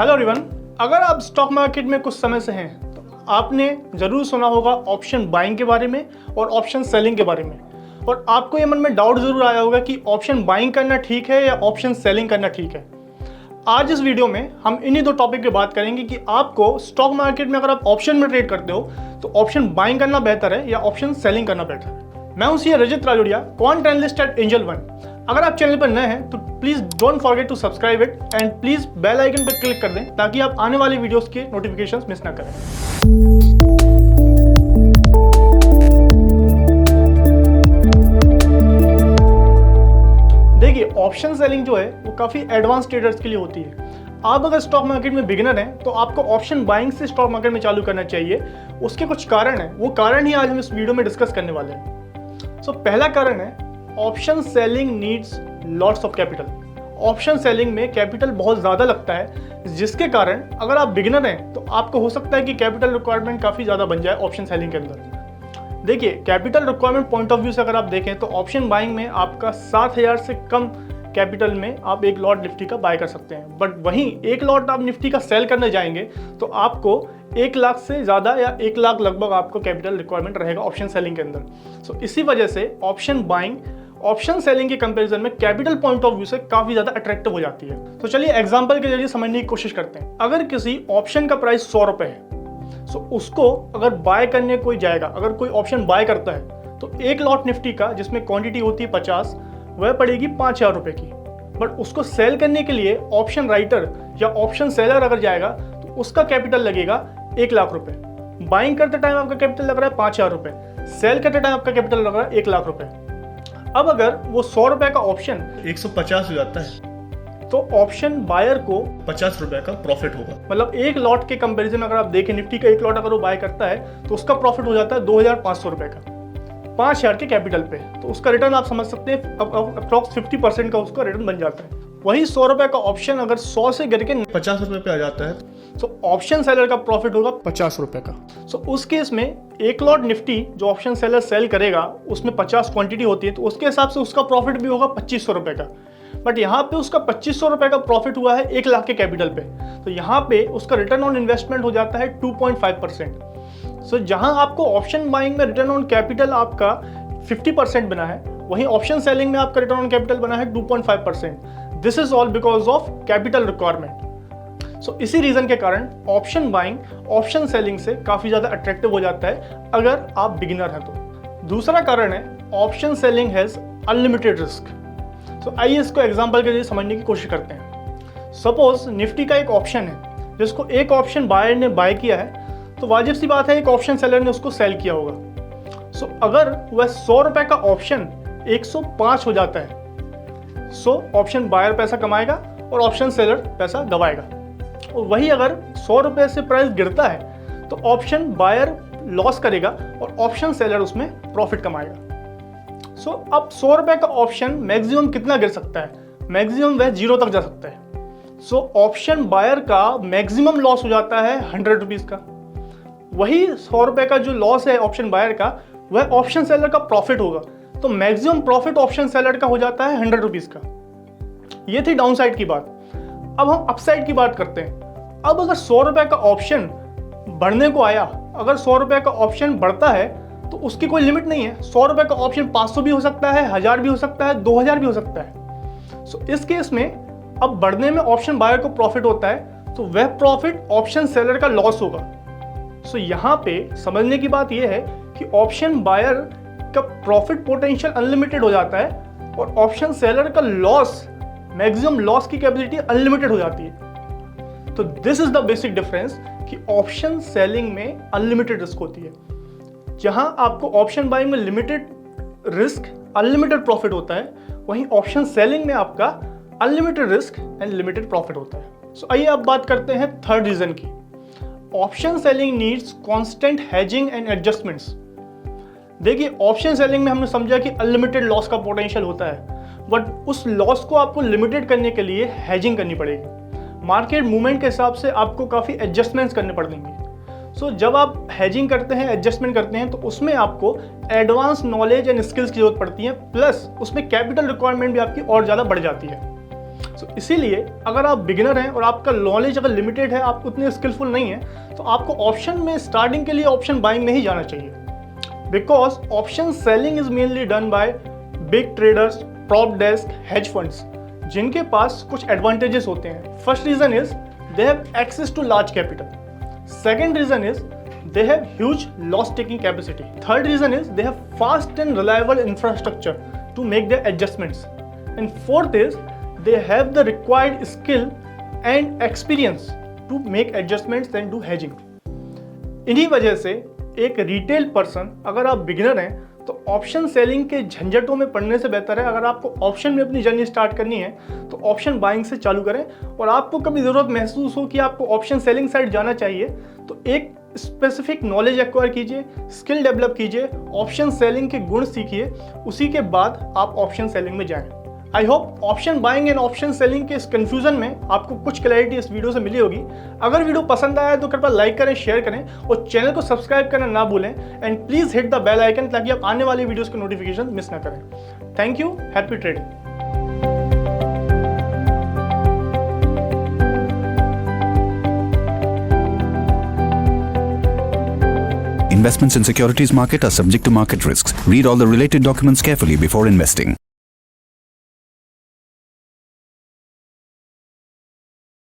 Hello everyone, अगर आप stock market में कुछ समय से हैं तो आपने ज़रूर सुना होगा ऑप्शन बाइंग के बारे में और ऑप्शन सेलिंग के बारे में। और आपको ये मन में डाउट ज़रूर आया होगा कि ऑप्शन बाइंग करना ठीक है या ऑप्शन सेलिंग करना ठीक है। आज इस वीडियो में हम इन्हीं दो टॉपिक पे बात करेंगे कि आपको स्टॉक मार्केट में अगर आप ऑप्शन में ट्रेड करते हो तो ऑप्शन बाइंग करना बेहतर है या ऑप्शन सेलिंग करना बेहतर है। मैं हूं सी Rajat Rajodia, quant analyst at Angel One. अगर आप चैनल पर नए हैं तो please don't forget to subscribe it and please bell icon पर क्लिक कर दें ताकि आप आने वाली वीडियोस के नोटिफिकेशंस मिस ना करें। देखिए, ऑप्शन सेलिंग जो है वो काफी एडवांस ट्रेडर्स के लिए होती है। आप अगर स्टॉक मार्केट में बिगिनर हैं तो आपको ऑप्शन बाइंग से स्टॉक मार्केट में चालू करना चाहिए। उसके कुछ कारण हैं, वो कारण ही आज हम इस वीडियो में डिस्कस करने वाले हैं। पहला कारण है option selling needs lots of capital. Option selling में कैपिटल बहुत ज़्यादा लगता है, जिसके कारण अगर आप बिगिनर हैं तो आपको हो सकता है कि कैपिटल रिक्वायरमेंट काफ़ी ज़्यादा बन जाए ऑप्शन सेलिंग के अंदर। देखिए, capital requirement point of view से अगर आप देखें तो ऑप्शन बाइंग में आपका 7,000 से कम कैपिटल में आप एक लॉट निफ्टी का बाय कर सकते हैं। बट वहीं एक लॉट आप निफ्टी का सेल करने जाएंगे तो आपको 1 लाख से ज़्यादा या 1 लाख लगभग आपको कैपिटल रिक्वायरमेंट रहेगा ऑप्शन सेलिंग के अंदर। इसी वजह से ऑप्शन बाइंग ऑप्शन सेलिंग के कंपैरिजन में कैपिटल पॉइंट ऑफ व्यू से काफ़ी ज़्यादा अट्रैक्टिव हो जाती है। तो चलिए एग्जाम्पल के जरिए समझने की कोशिश करते हैं। अगर किसी ऑप्शन का प्राइस 100 रुपये है तो उसको अगर बाय करने कोई जाएगा, अगर कोई ऑप्शन बाय करता है तो एक लॉट निफ्टी का जिसमें क्वांटिटी होती है 50, वह पड़ेगी 5,000 रुपये की। बट उसको सेल करने के लिए ऑप्शन राइटर या ऑप्शन सेलर अगर जाएगा तो उसका कैपिटल लगेगा 1 लाख रुपये। बाइंग करते टाइम आपका कैपिटल लग रहा है 5,000 रुपये, सेल करते टाइम आपका कैपिटल लग रहा है 1 लाख रुपये। अब अगर वो 100 रुपये का ऑप्शन 150 हो जाता है तो ऑप्शन बायर को 50 रुपये का प्रॉफिट होगा। मतलब एक लॉट के कंपैरिजन अगर आप देखें, निफ्टी का एक लॉट अगर वो बाय करता है तो उसका प्रॉफिट हो जाता है 2,500 रुपये का 5,000 के कैपिटल पे। तो उसका रिटर्न आप समझ सकते हैं अप्रॉक्स 50% का उसका रिटर्न बन जाता है। वही 100 रुपये का ऑप्शन अगर 100 से गिर के 50 रुपये पे आ जाता है तो ऑप्शन सेलर का प्रॉफिट होगा 50 रुपये का। उस केस में एक लॉट निफ्टी जो ऑप्शन सेलर सेल करेगा उसमें 50 क्वांटिटी होती है तो उसके हिसाब से उसका प्रॉफिट भी होगा 2,500 रुपये का। बट यहाँ पे उसका 2,500 रुपये का प्रॉफिट हुआ है 1 लाख के कैपिटल पे, तो यहाँ पे उसका रिटर्न ऑन इन्वेस्टमेंट हो जाता है 2.5%। जहाँ आपको ऑप्शन बाइंग में रिटर्न ऑन कैपिटल आपका 50% बना है, वहीं ऑप्शन सेलिंग में आपका रिटर्न ऑन कैपिटल बना है 2.5%। This is all because of capital requirement. इसी रीजन के कारण ऑप्शन बाइंग ऑप्शन सेलिंग से काफी ज्यादा अट्रैक्टिव हो जाता है अगर आप बिगिनर हैं तो। दूसरा कारण है option selling has unlimited risk. आइए इसको एग्जांपल के लिए समझने की कोशिश करते हैं। सपोज निफ्टी का एक ऑप्शन है जिसको एक ऑप्शन बायर ने बाय किया है, तो वाजिब सी बात है एक ऑप्शन सेलर ने उसको सेल किया होगा। अगर वह 100 रुपये का ऑप्शन 105 हो जाता है, ऑप्शन बायर पैसा कमाएगा और ऑप्शन सेलर पैसा गवाएगा। और वही अगर 100 रुपये से प्राइस गिरता है तो ऑप्शन बायर लॉस करेगा और ऑप्शन सेलर उसमें प्रॉफिट कमाएगा। अब 100 रुपये का ऑप्शन मैक्सिमम कितना गिर सकता है? मैक्सिमम वह 0 तक जा सकता है। ऑप्शन बायर का मैक्सिमम लॉस हो जाता है 100 रुपीज़ का। वही 100 रुपये का जो लॉस है ऑप्शन बायर का, वह ऑप्शन सेलर का प्रॉफिट होगा। तो मैक्सिमम प्रॉफिट ऑप्शन सेलर का हो जाता है 100 रुपीज़ का। ये थी डाउन साइड की बात। अब हम अपसाइड की बात करते हैं। अब अगर 100 रुपये का ऑप्शन बढ़ने को आया, अगर 100 रुपये का ऑप्शन बढ़ता है तो उसकी कोई लिमिट नहीं है। 100 रुपये का ऑप्शन 500 भी हो सकता है, 1000 भी हो सकता है, 2000 भी हो सकता है। इस केस में अब बढ़ने में ऑप्शन बायर को प्रॉफिट होता है तो वह प्रॉफिट ऑप्शन सेलर का लॉस होगा। यहाँ पे समझने की बात यह है कि ऑप्शन बायर का प्रॉफिट पोटेंशियल अनलिमिटेड हो जाता है और ऑप्शन सेलर का लॉस, मैक्सिमम लॉस की कैपेसिटी अनलिमिटेड हो जाती है। तो this is the basic difference कि ऑप्शन सेलिंग में अनलिमिटेड रिस्क होती है, जहां आपको ऑप्शन बाइंग में लिमिटेड रिस्क अनलिमिटेड प्रॉफिट होता है, वहीं ऑप्शन सेलिंग में आपका unlimited risk and limited profit होता है। आइए अब बात करते हैं थर्ड रीजन की। Option selling needs constant hedging and adjustments. देखिए, ऑप्शन सेलिंग में हमने समझा कि अनलिमिटेड लॉस का पोटेंशियल होता है, बट उस लॉस को आपको लिमिटेड करने के लिए हेजिंग करनी पड़ेगी। मार्केट मूवमेंट के हिसाब से आपको काफ़ी एडजस्टमेंट्स करने पड़ेंगे। जब आप हेजिंग करते हैं, एडजस्टमेंट करते हैं, तो उसमें आपको एडवांस नॉलेज एंड स्किल्स की जरूरत पड़ती है, प्लस उसमें कैपिटल रिक्वायरमेंट भी आपकी और ज़्यादा बढ़ जाती है। इसीलिए अगर आप बिगिनर हैं और आपका नॉलेज अगर लिमिटेड है, आप उतने स्किलफुल नहीं हैं, तो आपको ऑप्शन में स्टार्टिंग के लिए ऑप्शन बाइंग में ही जाना चाहिए। Because option selling is mainly done by big traders, prop desk, hedge funds, जिनके पास कुछ एडवांटेजेस होते हैं। First reason is they have access to large capital. Second reason is they have huge loss taking capacity. Third reason is they have fast and reliable infrastructure to make their adjustments. And fourth is they have the required skill and experience to make adjustments and do hedging. इन्हीं वजह से एक retail person, अगर आप beginner हैं तो option selling के झंझटों में पड़ने से बेहतर है अगर आपको ऑप्शन में अपनी जर्नी स्टार्ट करनी है तो ऑप्शन बाइंग से चालू करें। और आपको कभी ज़रूरत महसूस हो कि आपको ऑप्शन सेलिंग साइड जाना चाहिए तो एक स्पेसिफिक नॉलेज एक्वायर कीजिए, स्किल डेवलप कीजिए, ऑप्शन सेलिंग के गुण सीखिए, उसी के बाद आप ऑप्शन सेलिंग में जाएं। I hope option buying and option selling के इस कंफ्यूजन में आपको कुछ क्लैरिटी इस वीडियो से मिली होगी। अगर वीडियो पसंद आया तो कृपया लाइक करें, शेयर करें और चैनल को सब्सक्राइब करना ना भूलें। And please hit the bell icon ताकि आप आने वाली वीडियोस के नोटिफिकेशन मिस ना करें। Thank you, happy trading. Investments in securities market are subject to market risks. Read all the related documents carefully before investing.